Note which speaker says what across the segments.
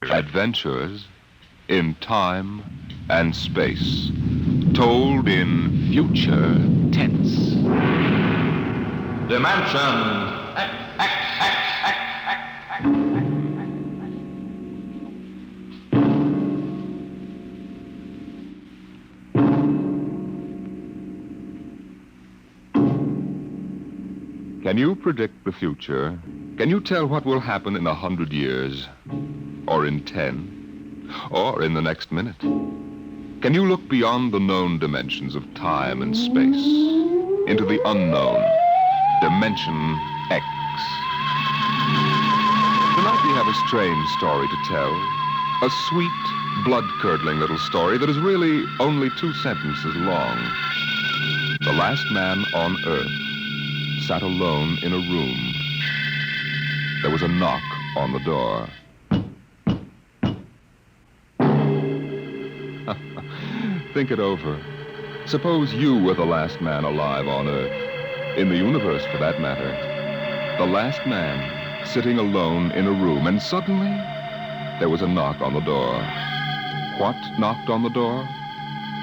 Speaker 1: Adventures in time and space, told in future tense.
Speaker 2: Dimension.
Speaker 1: Can you predict the future? Can you tell what will happen in 100 years? Or in 10? Or in the next minute? Can you look beyond the known dimensions of time and space into the unknown, Dimension X? Tonight we have a strange story to tell. A sweet, blood-curdling little story that is really only 2 sentences long. The last man on Earth sat alone in a room. There was a knock on the door. Think it over. Suppose you were the last man alive on Earth, in the universe for that matter. The last man sitting alone in a room, and suddenly there was a knock on the door. What knocked on the door?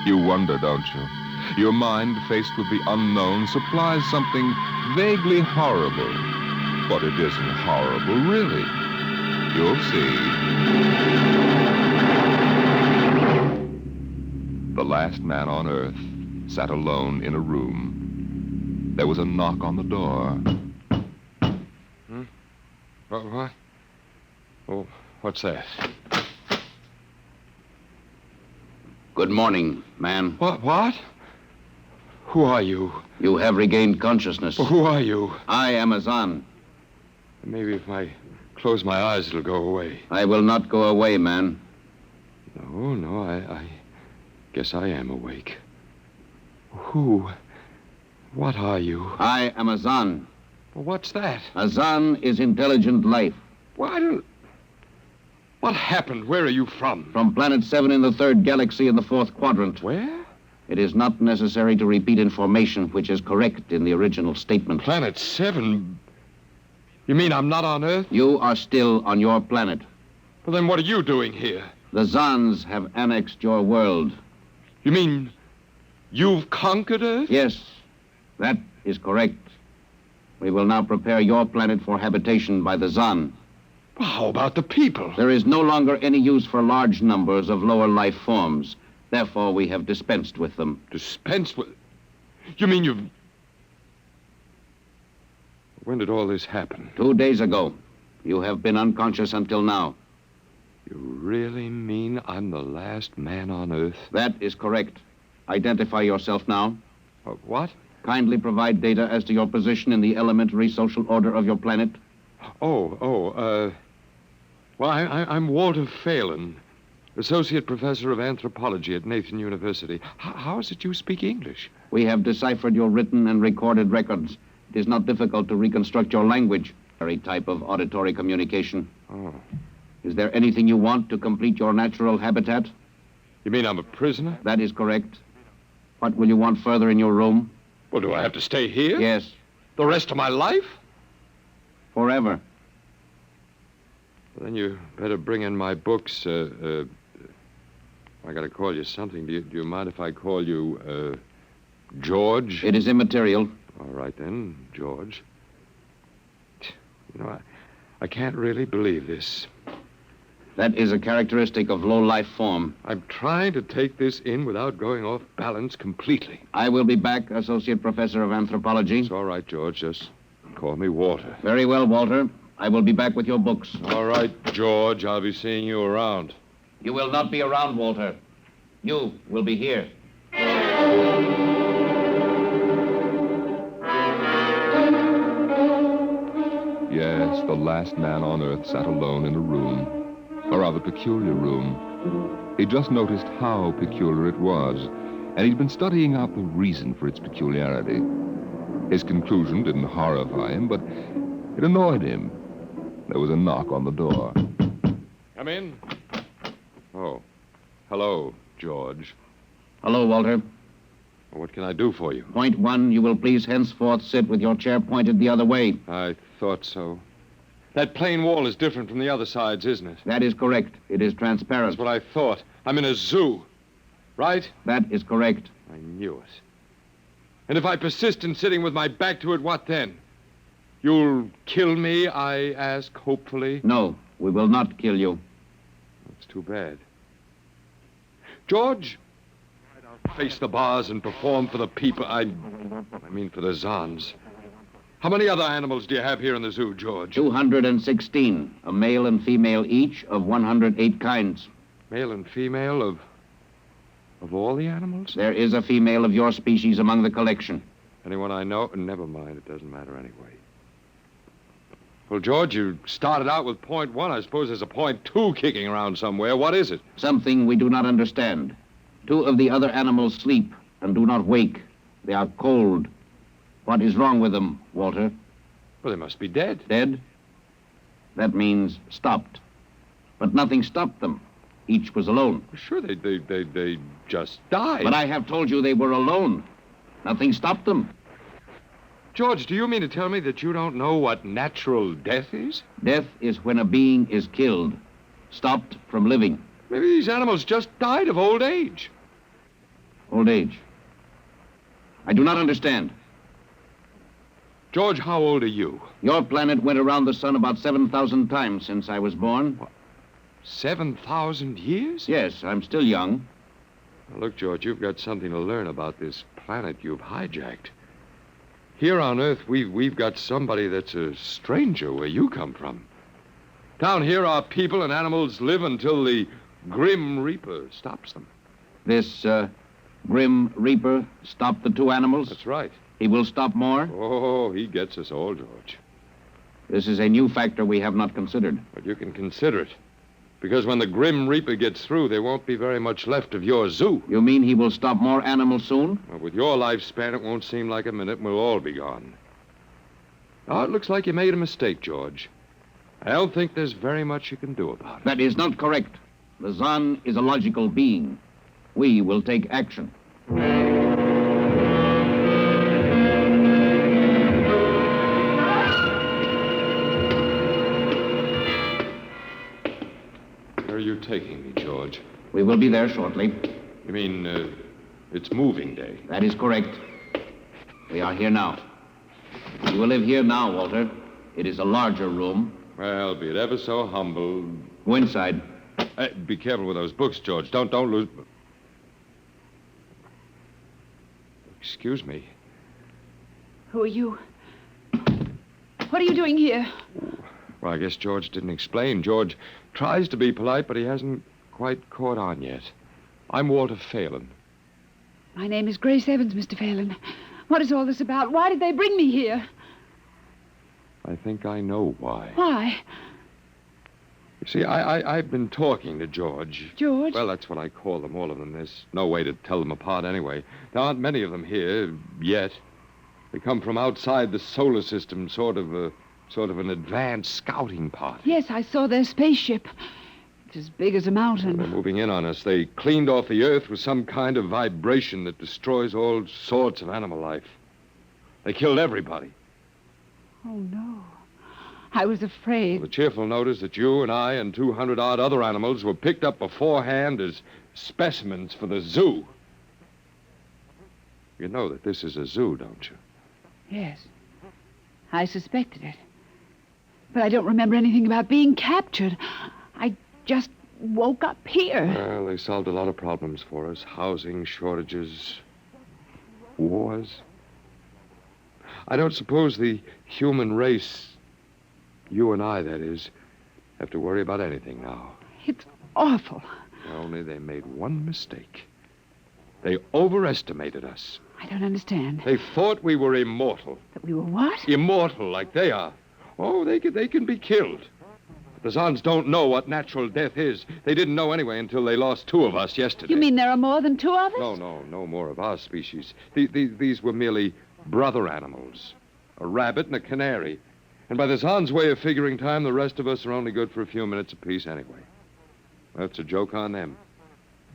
Speaker 1: You wonder, don't you? Your mind, faced with the unknown, supplies something vaguely horrible. But it isn't horrible, really. You'll see. The last man on Earth sat alone in a room. There was a knock on the door.
Speaker 3: What? Oh, what's that?
Speaker 4: Good morning, man.
Speaker 3: What? Who are you?
Speaker 4: You have regained consciousness.
Speaker 3: Who are you?
Speaker 4: I am Azan.
Speaker 3: Maybe if I close my eyes, it'll go away.
Speaker 4: I will not go away, man.
Speaker 3: No, I guess I am awake. Who? What are you?
Speaker 4: I am Azan.
Speaker 3: Well, what's that?
Speaker 4: Azan is intelligent life.
Speaker 3: What happened? Where are you from?
Speaker 4: From Planet 7 in the 3rd galaxy in the 4th quadrant.
Speaker 3: Where?
Speaker 4: It is not necessary to repeat information which is correct in the original statement.
Speaker 3: Planet 7? You mean I'm not on Earth?
Speaker 4: You are still on your planet.
Speaker 3: Well, then what are you doing here?
Speaker 4: The Zans have annexed your world.
Speaker 3: You mean you've conquered Earth?
Speaker 4: Yes, that is correct. We will now prepare your planet for habitation by the Zan.
Speaker 3: Well, how about the people?
Speaker 4: There is no longer any use for large numbers of lower life forms. Therefore, we have dispensed with them.
Speaker 3: Dispensed with? You mean you've... When did all this happen?
Speaker 4: 2 days ago. You have been unconscious until now.
Speaker 3: You really mean I'm the last man on Earth?
Speaker 4: That is correct. Identify yourself now.
Speaker 3: What?
Speaker 4: Kindly provide data as to your position in the elementary social order of your planet.
Speaker 3: Well, I'm Walter Phelan, Associate Professor of Anthropology at Nathan University. How is it you speak English?
Speaker 4: We have deciphered your written and recorded records. It is not difficult to reconstruct your language. Very type of auditory communication.
Speaker 3: Oh.
Speaker 4: Is there anything you want to complete your natural habitat?
Speaker 3: You mean I'm a prisoner?
Speaker 4: That is correct. What will you want further in your room?
Speaker 3: Well, do I have to stay here?
Speaker 4: Yes.
Speaker 3: The rest of my life?
Speaker 4: Forever.
Speaker 3: Well, then you better bring in my books. I gotta call you something. Do you mind if I call you, George?
Speaker 4: It is immaterial.
Speaker 3: All right, then, George. You know, I can't really believe this.
Speaker 4: That is a characteristic of low-life form.
Speaker 3: I'm trying to take this in without going off balance completely.
Speaker 4: I will be back, Associate Professor of Anthropology.
Speaker 3: It's all right, George. Just call me Walter.
Speaker 4: Very well, Walter. I will be back with your books.
Speaker 3: All right, George. I'll be seeing you around.
Speaker 4: You will not be around, Walter. You will be here.
Speaker 1: Yes, the last man on Earth sat alone in a room. A rather peculiar room. He just noticed how peculiar it was, and he'd been studying out the reason for its peculiarity. His conclusion didn't horrify him, but it annoyed him. There was a knock on the door.
Speaker 3: Come in. Oh, hello, George.
Speaker 4: Hello, Walter.
Speaker 3: What can I do for you?
Speaker 4: Point 1, you will please henceforth sit with your chair pointed the other way.
Speaker 3: I thought so. That plain wall is different from the other sides, isn't it?
Speaker 4: That is correct. It is transparent.
Speaker 3: That's what I thought. I'm in a zoo, right?
Speaker 4: That is correct.
Speaker 3: I knew it. And if I persist in sitting with my back to it, what then? You'll kill me, I ask, hopefully?
Speaker 4: No, we will not kill you.
Speaker 3: That's too bad. George, I'll face the bars and perform for the people. I mean for the Zons. How many other animals do you have here in the zoo, George?
Speaker 4: 216, a male and female each of 108 kinds.
Speaker 3: Male and female of all the animals?
Speaker 4: There is a female of your species among the collection.
Speaker 3: Anyone I know? Never mind, it doesn't matter anyway. Well, George, you started out with point 1. I suppose there's a point 2 kicking around somewhere. What is it?
Speaker 4: Something we do not understand. 2 of the other animals sleep and do not wake. They are cold. What is wrong with them, Walter?
Speaker 3: Well, they must be dead.
Speaker 4: Dead? That means stopped. But nothing stopped them. Each was alone.
Speaker 3: Sure, they just died.
Speaker 4: But I have told you they were alone. Nothing stopped them.
Speaker 3: George, do you mean to tell me that you don't know what natural death is?
Speaker 4: Death is when a being is killed, stopped from living.
Speaker 3: Maybe these animals just died of old age.
Speaker 4: Old age. I do not understand.
Speaker 3: George, how old are you?
Speaker 4: Your planet went around the sun about 7,000 times since I was born.
Speaker 3: What? 7,000 years?
Speaker 4: Yes, I'm still young.
Speaker 3: Now, look, George, you've got something to learn about this planet you've hijacked. Here on Earth, we've got somebody that's a stranger where you come from. Down here, our people and animals live until the Grim Reaper stops them.
Speaker 4: This, Grim Reaper stopped the 2 animals?
Speaker 3: That's right.
Speaker 4: He will stop more?
Speaker 3: Oh, he gets us all, George.
Speaker 4: This is a new factor we have not considered.
Speaker 3: But you can consider it. Because when the Grim Reaper gets through, there won't be very much left of your zoo.
Speaker 4: You mean he will stop more animals soon?
Speaker 3: Well, with your lifespan, it won't seem like a minute, and we'll all be gone. Oh, it looks like you made a mistake, George. I don't think there's very much you can do about it.
Speaker 4: That is not correct. The Zon is a logical being. We will take action.
Speaker 3: Where are you taking me, George?
Speaker 4: We will be there shortly.
Speaker 3: You mean, it's moving day?
Speaker 4: That is correct. We are here now. You will live here now, Walter. It is a larger room.
Speaker 3: Well, be it ever so humble.
Speaker 4: Go inside.
Speaker 3: Be careful with those books, George. Don't lose... Excuse me.
Speaker 2: Who are you? What are you doing here?
Speaker 3: Well, I guess George didn't explain. George tries to be polite, but he hasn't quite caught on yet. I'm Walter Phelan.
Speaker 2: My name is Grace Evans, Mr. Phelan. What is all this about? Why did they bring me here?
Speaker 3: I think I know why.
Speaker 2: Why?
Speaker 3: You see, I've been talking to George.
Speaker 2: George?
Speaker 3: Well, that's what I call them, all of them. There's no way to tell them apart anyway. There aren't many of them here, yet. They come from outside the solar system, sort of an advanced scouting party.
Speaker 2: Yes, I saw their spaceship. It's as big as a mountain.
Speaker 3: They're moving in on us. They cleaned off the Earth with some kind of vibration that destroys all sorts of animal life. They killed everybody.
Speaker 2: Oh, no. I was afraid.
Speaker 3: Well, the cheerful note is that you and I and 200-odd other animals were picked up beforehand as specimens for the zoo. You know that this is a zoo, don't you?
Speaker 2: Yes. I suspected it. But I don't remember anything about being captured. I just woke up here.
Speaker 3: Well, they solved a lot of problems for us. Housing shortages, wars. I don't suppose the human race, you and I, that is, have to worry about anything now.
Speaker 2: It's awful.
Speaker 3: Only they made one mistake. They overestimated us.
Speaker 2: I don't understand.
Speaker 3: They thought we were immortal.
Speaker 2: That we were what?
Speaker 3: Immortal, like they are. Oh, they can be killed. The Zons don't know what natural death is. They didn't know anyway until they lost 2 of us yesterday.
Speaker 2: You mean there are more than 2 of us?
Speaker 3: No more of our species. These were merely brother animals. A rabbit and a canary. And by the Zons' way of figuring time, the rest of us are only good for a few minutes apiece anyway. That's a joke on them.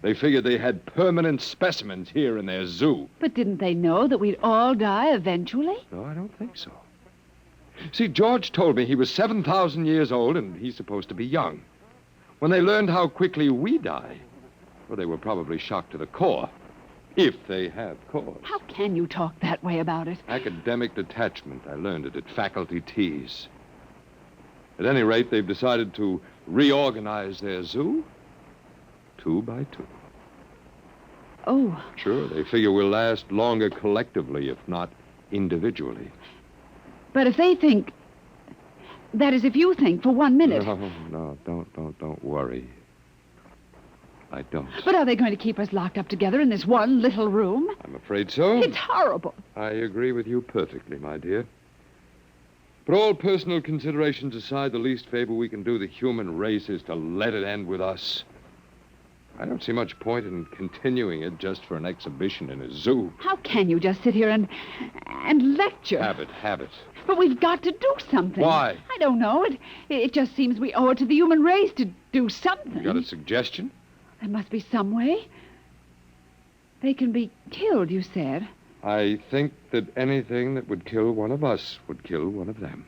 Speaker 3: They figured they had permanent specimens here in their zoo.
Speaker 2: But didn't they know that we'd all die eventually?
Speaker 3: No, I don't think so. See, George told me he was 7,000 years old and he's supposed to be young. When they learned how quickly we die, well, they were probably shocked to the core. If they have cause.
Speaker 2: How can you talk that way about it?
Speaker 3: Academic detachment. I learned it at faculty teas. At any rate, they've decided to reorganize their zoo 2 by 2.
Speaker 2: Oh,
Speaker 3: Sure, they figure we'll last longer collectively, if not individually.
Speaker 2: but if they think... That is, if you think for 1 minute.
Speaker 3: No, don't worry. I don't.
Speaker 2: But are they going to keep us locked up together in this one little room?
Speaker 3: I'm afraid so.
Speaker 2: It's horrible.
Speaker 3: I agree with you perfectly, my dear. But all personal considerations aside, the least favor we can do the human race is to let it end with us. I don't see much point in continuing it just for an exhibition in a zoo.
Speaker 2: How can you just sit here and lecture?
Speaker 3: Habit.
Speaker 2: But we've got to do something.
Speaker 3: Why?
Speaker 2: I don't know. It just seems we owe it to the human race to do something.
Speaker 3: You got a suggestion?
Speaker 2: There must be some way. They can be killed, you said.
Speaker 3: I think that anything that would kill one of us would kill one of them.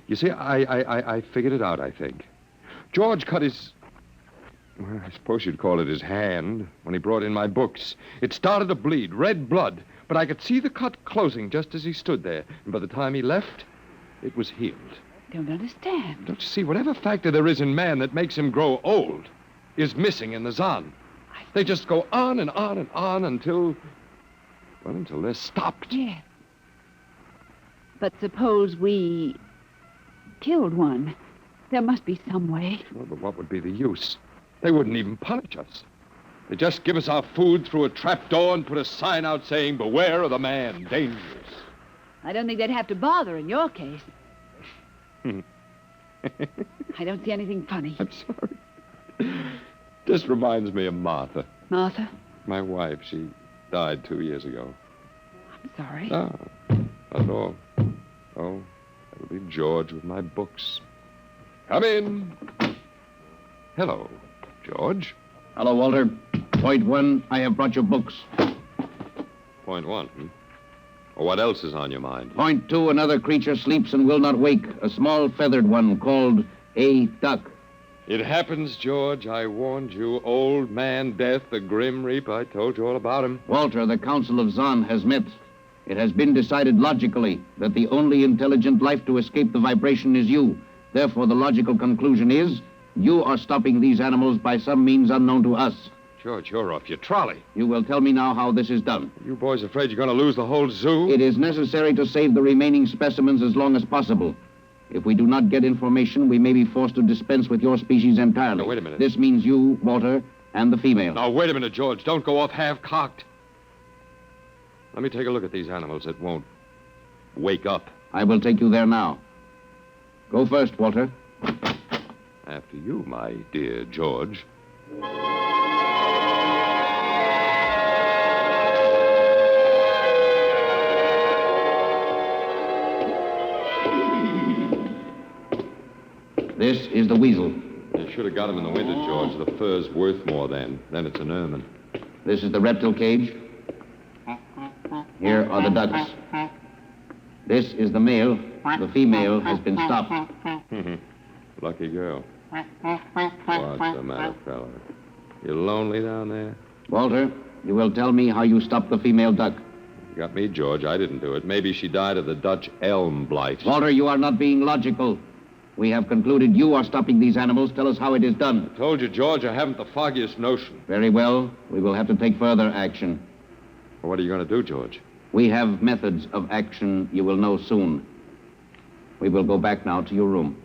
Speaker 3: You see, I figured it out, I think. George cut his... Well, I suppose you'd call it his hand when he brought in my books. It started to bleed, red blood, but I could see the cut closing just as he stood there. And by the time he left, it was healed.
Speaker 2: Don't understand.
Speaker 3: Don't you see, whatever factor there is in man that makes him grow old is missing in the Zon. They just go on and on and on until they're stopped.
Speaker 2: Yes. But suppose we killed one. There must be some way.
Speaker 3: Well, but what would be the use? They wouldn't even punish us. They just give us our food through a trap door and put a sign out saying, "Beware of the man, dangerous."
Speaker 2: I don't think they'd have to bother in your case. I don't see anything funny.
Speaker 3: I'm sorry. Just reminds me of Martha.
Speaker 2: Martha?
Speaker 3: My wife. She died 2 years ago.
Speaker 2: I'm sorry.
Speaker 3: No, not at all. Oh, that'll be George with my books. Come in. Hello, George.
Speaker 4: Hello, Walter. Point 1, I have brought your books.
Speaker 3: Point 1, Well, what else is on your mind?
Speaker 4: Point 2, another creature sleeps and will not wake. A small feathered one called a duck.
Speaker 3: It happens, George. I warned you. Old man Death, the Grim Reaper. I told you all about him.
Speaker 4: Walter, the Council of Zon has met. It has been decided logically that the only intelligent life to escape the vibration is you. Therefore, the logical conclusion is you are stopping these animals by some means unknown to us.
Speaker 3: George, you're off your trolley.
Speaker 4: You will tell me now how this is done.
Speaker 3: You boys afraid you're going to lose the whole zoo?
Speaker 4: It is necessary to save the remaining specimens as long as possible. If we do not get information, we may be forced to dispense with your species entirely.
Speaker 3: Now, wait a minute.
Speaker 4: This means you, Walter, and the female.
Speaker 3: Now, wait a minute, George. Don't go off half-cocked. Let me take a look at these animals that won't wake up.
Speaker 4: I will take you there now. Go first, Walter.
Speaker 3: After you, my dear George.
Speaker 4: This is the weasel.
Speaker 3: You should have got him in the winter, George. The fur's worth more then. Then it's an ermine.
Speaker 4: This is the reptile cage. Here are the ducks. This is the male. The female has been stopped.
Speaker 3: Lucky girl. What's the matter, fella? You lonely down there?
Speaker 4: Walter, you will tell me how you stopped the female duck.
Speaker 3: You got me, George. I didn't do it. Maybe she died of the Dutch elm blight.
Speaker 4: Walter, you are not being logical. We have concluded you are stopping these animals. Tell us how it is done.
Speaker 3: I told you, George, I haven't the foggiest notion.
Speaker 4: Very well. We will have to take further action.
Speaker 3: Well, what are you going to do, George?
Speaker 4: We have methods of action you will know soon. We will go back now to your room.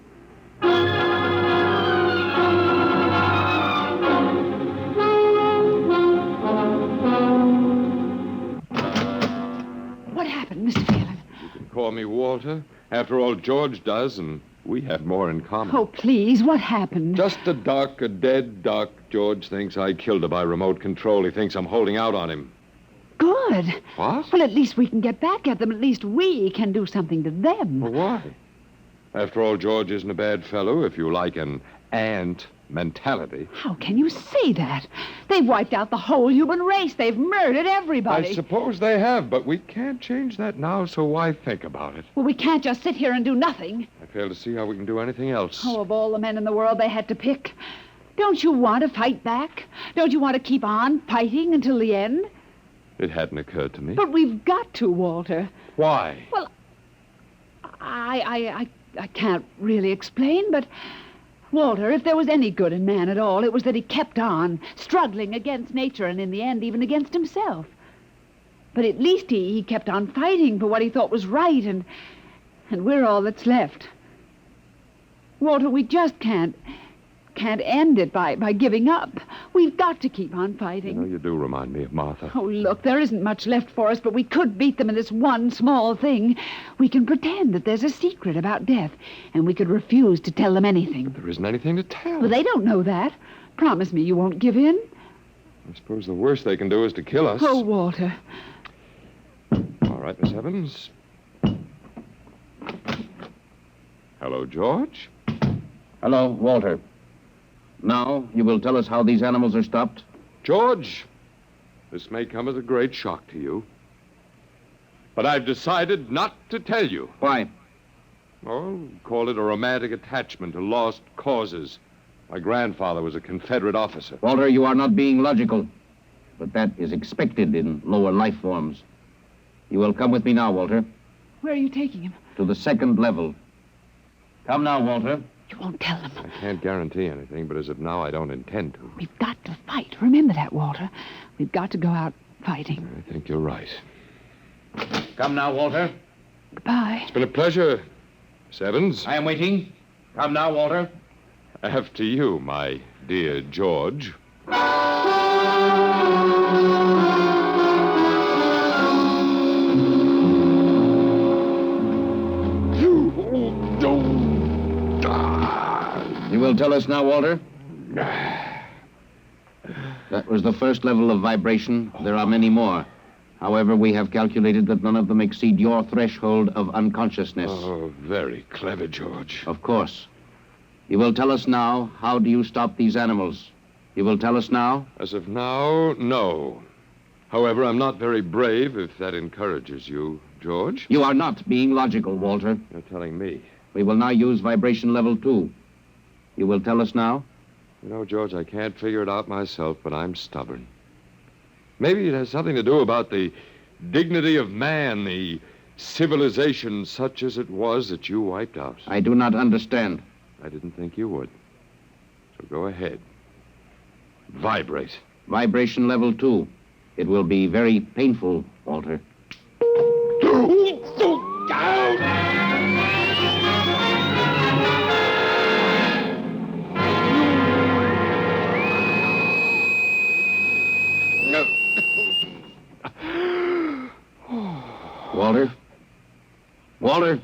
Speaker 2: What happened, Mr. Phelan?
Speaker 3: You can call me Walter. After all, George does, and we have more in common.
Speaker 2: Oh, please, what happened?
Speaker 3: Just a duck, a dead duck. George thinks I killed her by remote control. He thinks I'm holding out on him.
Speaker 2: Good.
Speaker 3: What?
Speaker 2: Well, at least we can get back at them. At least we can do something to them.
Speaker 3: Well, why? After all, George isn't a bad fellow, if you like an ant. mentality.
Speaker 2: How can you say that? They've wiped out the whole human race. They've murdered everybody.
Speaker 3: I suppose they have, but we can't change that now, so why think about it?
Speaker 2: Well, we can't just sit here and do nothing.
Speaker 3: I fail to see how we can do anything else.
Speaker 2: Oh, of all the men in the world they had to pick. Don't you want to fight back? Don't you want to keep on fighting until the end?
Speaker 3: It hadn't occurred to me.
Speaker 2: But we've got to, Walter.
Speaker 3: Why?
Speaker 2: Well, I can't really explain, but... Walter, if there was any good in man at all, it was that he kept on, struggling against nature and in the end even against himself. But at least he kept on fighting for what he thought was right, and we're all that's left. Walter, we just can't end it by giving up. We've got to keep on fighting.
Speaker 3: You know, you do remind me of Martha.
Speaker 2: Oh, look, there isn't much left for us, but we could beat them in this one small thing. We can pretend that there's a secret about death, and we could refuse to tell them anything.
Speaker 3: There isn't anything to tell.
Speaker 2: Well, they don't know that. Promise me you won't give in.
Speaker 3: I suppose the worst they can do is to kill us.
Speaker 2: Oh, Walter.
Speaker 3: All right, Miss Evans. Hello, George.
Speaker 4: Hello, Walter. Now, you will tell us how these animals are stopped?
Speaker 3: George, this may come as a great shock to you, but I've decided not to tell you.
Speaker 4: Why?
Speaker 3: Oh, call it a romantic attachment to lost causes. My grandfather was a Confederate officer.
Speaker 4: Walter, you are not being logical, but that is expected in lower life forms. You will come with me now, Walter,
Speaker 2: Where are you taking him?
Speaker 4: to the second level. Come now, Walter.
Speaker 2: You won't tell them.
Speaker 3: I can't guarantee anything, but as of now, I don't intend to.
Speaker 2: We've got to fight. Remember that, Walter. We've got to go out fighting.
Speaker 3: I think you're right.
Speaker 4: Come now, Walter.
Speaker 2: Goodbye.
Speaker 3: It's been a pleasure, Miss Evans.
Speaker 4: I am waiting. Come now, Walter.
Speaker 3: After you, my dear George.
Speaker 4: You will tell us now, Walter? That was the first level of vibration. There are many more. However, we have calculated that none of them exceed your threshold of unconsciousness.
Speaker 3: Oh, very clever, George.
Speaker 4: Of course. You will tell us now, how do you stop these animals? You will tell us now?
Speaker 3: As of now, no. However, I'm not very brave, if that encourages you, George.
Speaker 4: You are not being logical, Walter.
Speaker 3: You're telling me.
Speaker 4: We will now use vibration level 2. You will tell us now?
Speaker 3: You know, George, I can't figure it out myself, but I'm stubborn. Maybe it has something to do about the dignity of man, the civilization such as it was that you wiped out.
Speaker 4: I do not understand.
Speaker 3: I didn't think you would. So go ahead. Vibrate.
Speaker 4: Vibration level 2. It will be very painful, Walter. Walter? Walter?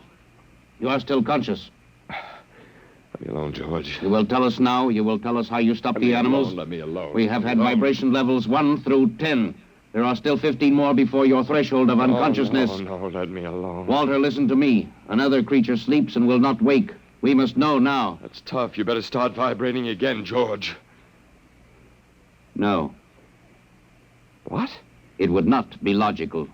Speaker 4: You are still conscious.
Speaker 3: Let me alone, George.
Speaker 4: You will tell us now. You will tell us how you stop the animals.
Speaker 3: Let me alone.
Speaker 4: We have had vibration levels 1 through 10. There are still 15 more before your threshold of unconsciousness.
Speaker 3: No, let me alone.
Speaker 4: Walter, listen to me. Another creature sleeps and will not wake. We must know now.
Speaker 3: That's tough. You better start vibrating again, George.
Speaker 4: No,
Speaker 3: What?
Speaker 4: it would not be logical.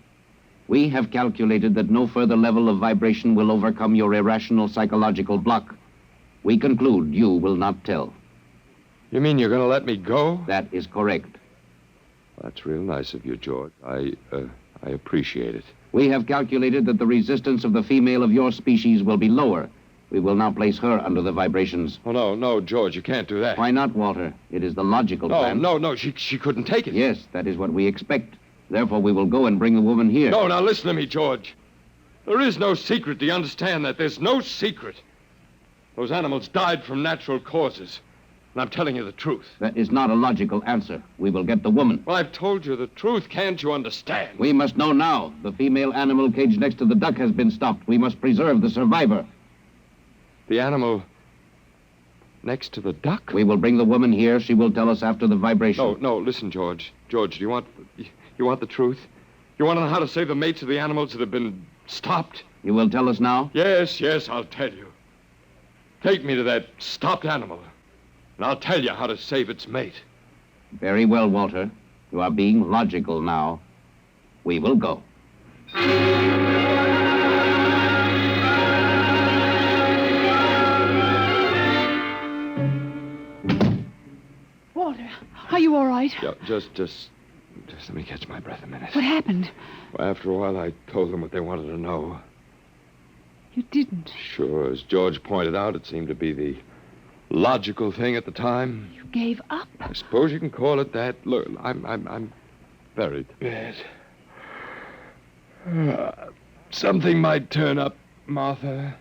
Speaker 4: We have calculated that no further level of vibration will overcome your irrational psychological block. We conclude you will not tell.
Speaker 3: You mean you're going to let me go?
Speaker 4: That is correct.
Speaker 3: That's real nice of you, George. I appreciate it.
Speaker 4: We have calculated that the resistance of the female of your species will be lower. We will now place her under the vibrations.
Speaker 3: Oh, no, George, you can't do that.
Speaker 4: Why not, Walter? It is the logical plan.
Speaker 3: No, she couldn't take it.
Speaker 4: Yes, that is what we expect. Therefore, we will go and bring the woman here.
Speaker 3: No, now listen to me, George. There is no secret. Do you understand that? There's no secret. Those animals died from natural causes. And I'm telling you the truth.
Speaker 4: That is not a logical answer. We will get the woman.
Speaker 3: Well, I've told you the truth. Can't you understand?
Speaker 4: We must know now. The female animal caged next to the duck has been stopped. We must preserve the survivor.
Speaker 3: The animal next to the duck?
Speaker 4: We will bring the woman here. She will tell us after the vibration.
Speaker 3: No, listen, George. George, do you want the truth? You want to know how to save the mates of the animals that have been stopped?
Speaker 4: You will tell us now?
Speaker 3: Yes, I'll tell you. Take me to that stopped animal. and I'll tell you how to save its mate.
Speaker 4: Very well, Walter. You are being logical now. We will go.
Speaker 2: Walter, are you all right?
Speaker 3: Yeah, just let me catch my breath a minute.
Speaker 2: What happened?
Speaker 3: Well, after a while, I told them what they wanted to know.
Speaker 2: You didn't.
Speaker 3: Sure, as George pointed out, it seemed to be the logical thing at the time.
Speaker 2: You gave up?
Speaker 3: I suppose you can call it that. Look, I'm very bad. Something might turn up, Martha.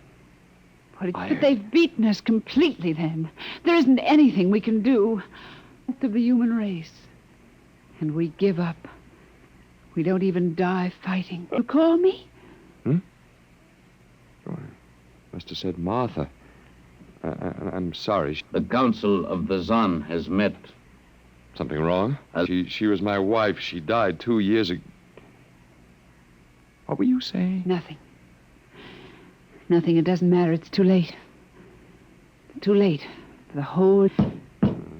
Speaker 2: But they've beaten us completely then. There isn't anything we can do. Of the human race. And we give up. We don't even die fighting. You call me?
Speaker 3: Oh, I must have said Martha. I'm sorry.
Speaker 4: The Council of the Zon has met.
Speaker 3: Something wrong? She was my wife. She died 2 years ago. What were you saying?
Speaker 2: Nothing. Nothing. It doesn't matter. It's too late. Too late. For the whole...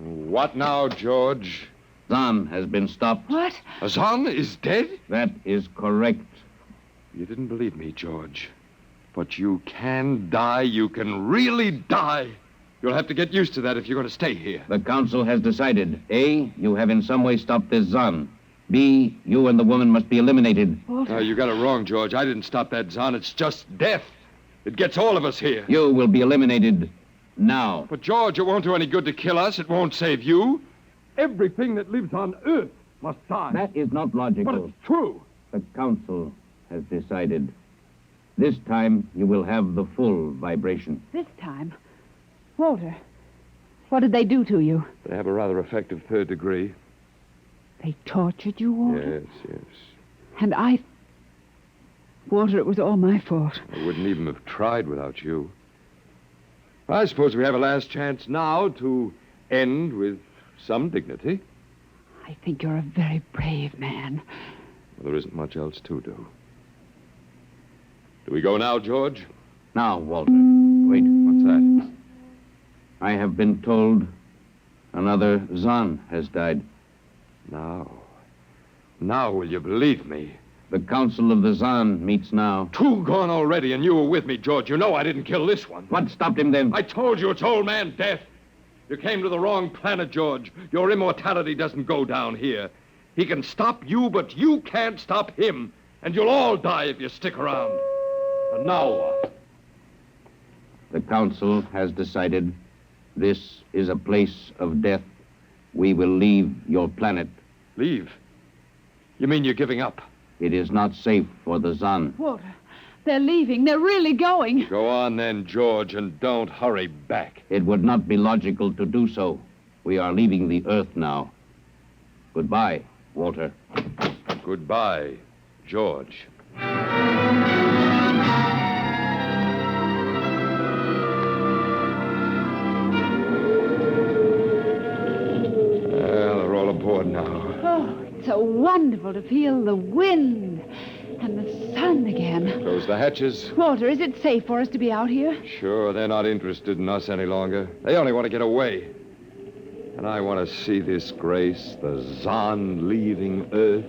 Speaker 3: What now, George?
Speaker 4: Zon has been stopped.
Speaker 2: What?
Speaker 3: Azan is dead?
Speaker 4: That is correct.
Speaker 3: You didn't believe me, George. But you can die. You can really die. You'll have to get used to that if you're going to stay here.
Speaker 4: The Council has decided. A, you have in some way stopped this Zon. B, you and the woman must be eliminated.
Speaker 2: Walter.
Speaker 3: You got it wrong, George. I didn't stop that Zon. It's just death. It gets all of us here.
Speaker 4: You will be eliminated now.
Speaker 3: But, George, it won't do any good to kill us. It won't save you. Everything that lives on Earth must die.
Speaker 4: That is not logical.
Speaker 3: But it's true.
Speaker 4: The Council has decided. This time, you will have the full vibration.
Speaker 2: This time? Walter, what did they do to you?
Speaker 3: They have a rather effective third degree.
Speaker 2: They tortured you, Walter?
Speaker 3: Yes.
Speaker 2: And Walter, it was all my fault.
Speaker 3: I wouldn't even have tried without you. I suppose we have a last chance now to end with some dignity.
Speaker 2: I think you're a very brave man.
Speaker 3: Well, there isn't much else to do. Do we go now, George?
Speaker 4: Now, Walter. Wait.
Speaker 3: What's that?
Speaker 4: I have been told another Zon has died.
Speaker 3: Now will you believe me?
Speaker 4: The Council of the Zon meets now.
Speaker 3: 2 gone already, and you were with me, George. You know I didn't kill this one.
Speaker 4: What stopped him then?
Speaker 3: I told you it's old man death. You came to the wrong planet, George. Your immortality doesn't go down here. He can stop you, but you can't stop him. And you'll all die if you stick around. And now what?
Speaker 4: The Council has decided this is a place of death. We will leave your planet.
Speaker 3: Leave? You mean you're giving up?
Speaker 4: It is not safe for the Zon.
Speaker 2: Walter, they're leaving. They're really going.
Speaker 3: Go on then, George, and don't hurry back.
Speaker 4: It would not be logical to do so. We are leaving the Earth now. Goodbye, Walter.
Speaker 3: Goodbye, George. Well, they're all aboard now.
Speaker 2: Oh, it's so wonderful to feel the wind and the sun again.
Speaker 3: Close the hatches.
Speaker 2: Walter, is it safe for us to be out here?
Speaker 3: Sure, they're not interested in us any longer. They only want to get away. And I want to see this grace, the Zon leaving Earth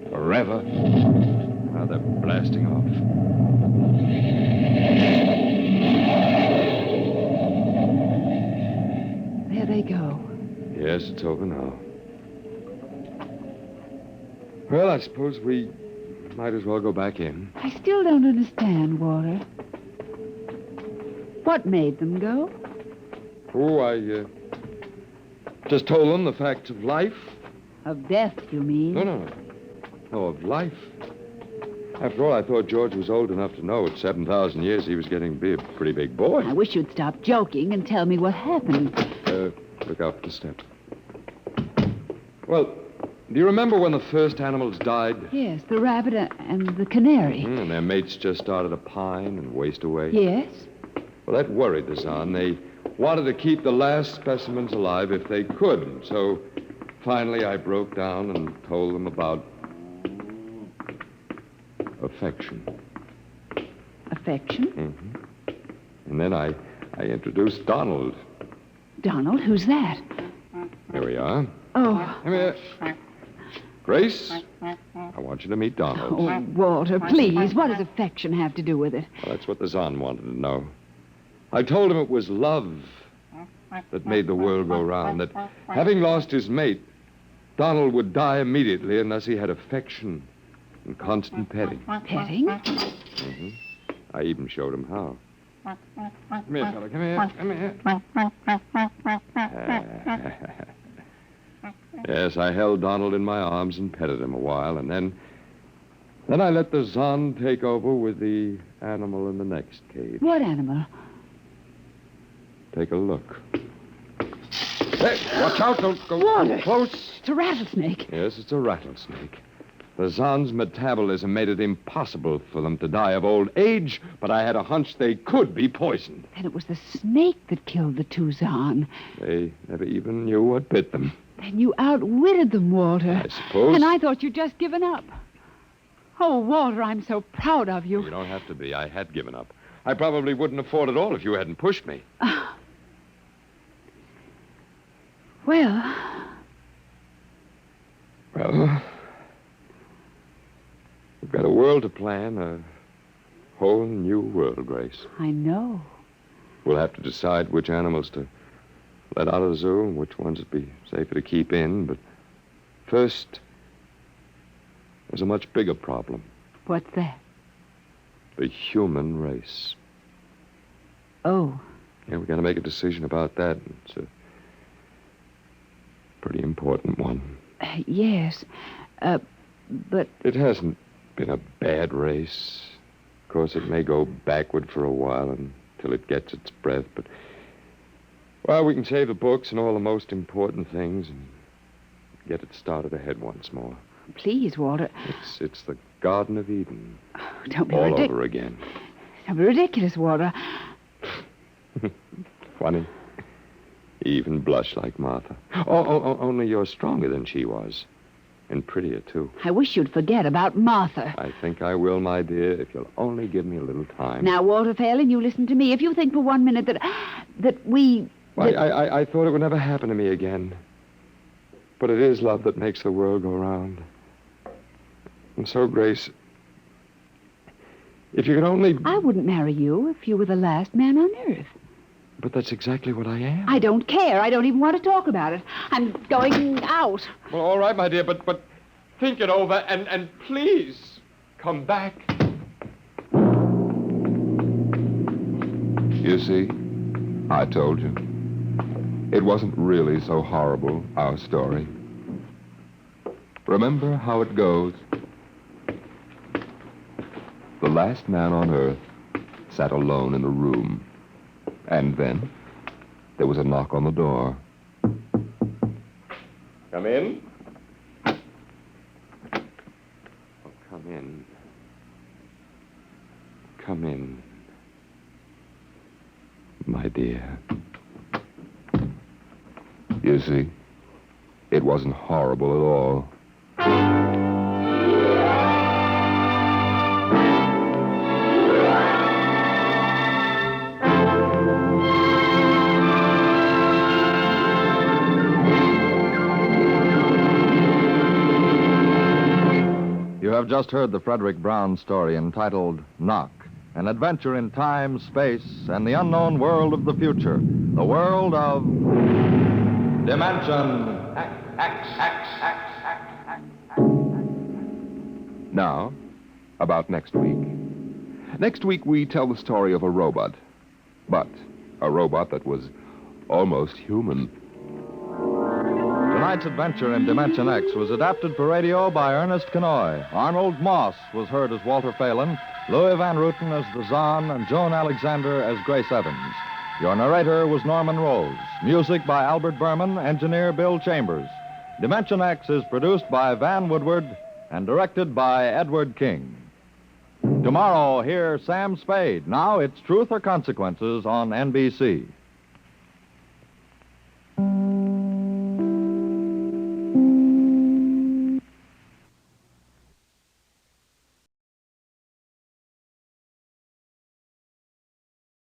Speaker 3: forever. Now they're blasting off.
Speaker 2: There they go.
Speaker 3: Yes, it's over now. Well, I suppose we might as well go back in.
Speaker 2: I still don't understand, Walter. What made them go?
Speaker 3: Oh, I just told them the facts of life.
Speaker 2: Of death, you mean?
Speaker 3: No, of life. After all, I thought George was old enough to know at 7,000 years he was getting to be a pretty big boy.
Speaker 2: I wish you'd stop joking and tell me what happened.
Speaker 3: Look out for the step. Well, do you remember when the first animals died?
Speaker 2: Yes, the rabbit and the canary.
Speaker 3: And their mates just started to pine and waste away?
Speaker 2: Yes?
Speaker 3: Well, that worried the Zon. They wanted to keep the last specimens alive if they could. So finally I broke down and told them about affection.
Speaker 2: Affection?
Speaker 3: Mm-hmm. And then I introduced Donald.
Speaker 2: Donald, who's that?
Speaker 3: Here we are.
Speaker 2: Oh,
Speaker 3: Come here. Grace, I want you to meet Donald.
Speaker 2: oh, Walter, please. What does affection have to do with it?
Speaker 3: Well, that's what the Zon wanted to know. I told him it was love that made the world go round, that having lost his mate, Donald would die immediately unless he had affection and constant petting.
Speaker 2: Petting?
Speaker 3: Mm-hmm. I even showed him how. Come here, fella. Come here. Come here. Yes, I held Donald in my arms and petted him a while, and then I let the Zon take over with the animal in the next cage.
Speaker 2: What animal?
Speaker 3: Take a look. Hey, watch out. Don't go
Speaker 2: Walter.
Speaker 3: too close.
Speaker 2: It's a rattlesnake.
Speaker 3: Yes, it's a rattlesnake. The Zon's metabolism made it impossible for them to die of old age, but I had a hunch they could be poisoned.
Speaker 2: And it was the snake that killed the two Zon.
Speaker 3: They never even knew what bit them.
Speaker 2: Then you outwitted them, Walter.
Speaker 3: I suppose.
Speaker 2: And I thought you'd just given up. Oh, Walter, I'm so proud of you.
Speaker 3: You don't have to be. I had given up. I probably wouldn't have fought at all if you hadn't pushed me.
Speaker 2: Well,
Speaker 3: Well, we've got a world to plan, a whole new world, Grace.
Speaker 2: I know.
Speaker 3: We'll have to decide which animals to let out of the zoo and which ones would be safer to keep in. But first, there's a much bigger problem.
Speaker 2: What's that?
Speaker 3: The human race.
Speaker 2: Oh,
Speaker 3: Yeah, we've got to make a decision about that. It's a pretty important one.
Speaker 2: yes. But
Speaker 3: It hasn't been a bad race. Of course, it may go backward for a while until it gets its breath, but... Well, we can save the books and all the most important things and get it started ahead once more.
Speaker 2: please, Walter.
Speaker 3: It's the Garden of Eden.
Speaker 2: Don't be
Speaker 3: All
Speaker 2: ridiculous.
Speaker 3: over again.
Speaker 2: Don't be ridiculous, Walter.
Speaker 3: Funny. You even blush like Martha. Oh, only you're stronger than she was. And prettier, too.
Speaker 2: I wish you'd forget about Martha.
Speaker 3: I think I will, my dear, if you'll only give me a little time.
Speaker 2: Now, Walter Phelan, you listen to me. If you think for 1 minute that we...
Speaker 3: Why, I thought it would never happen to me again. But it is love that makes the world go round. And so, Grace, if you could only...
Speaker 2: I wouldn't marry you if you were the last man on earth.
Speaker 3: But that's exactly what I am.
Speaker 2: I don't care. I don't even want to talk about it. I'm going out.
Speaker 3: Well, all right, my dear, but think it over and please come back.
Speaker 1: You see, I told you. It wasn't really so horrible, our story. Remember how it goes? The last man on Earth sat alone in a room. And then there was a knock on the door.
Speaker 3: Come in. Oh, come in. Come in, my dear.
Speaker 1: You see, it wasn't horrible at all.
Speaker 5: You have just heard the Fredric Brown story entitled Knock, an adventure in time, space, and the unknown world of the future, the world of Dimension
Speaker 1: Now, about next week. Next week, we tell the story of a robot. But a robot that was almost human.
Speaker 5: Tonight's adventure in Dimension X was adapted for radio by Ernest Kenoy. Arnold Moss was heard as Walter Phelan, Louis Van Ruten as the Zon, and Joan Alexander as Grace Evans. Your narrator was Norman Rose. Music by Albert Berman, engineer Bill Chambers. Dimension X is produced by Van Woodward and directed by Edward King. Tomorrow, hear Sam Spade. Now it's Truth or Consequences on NBC.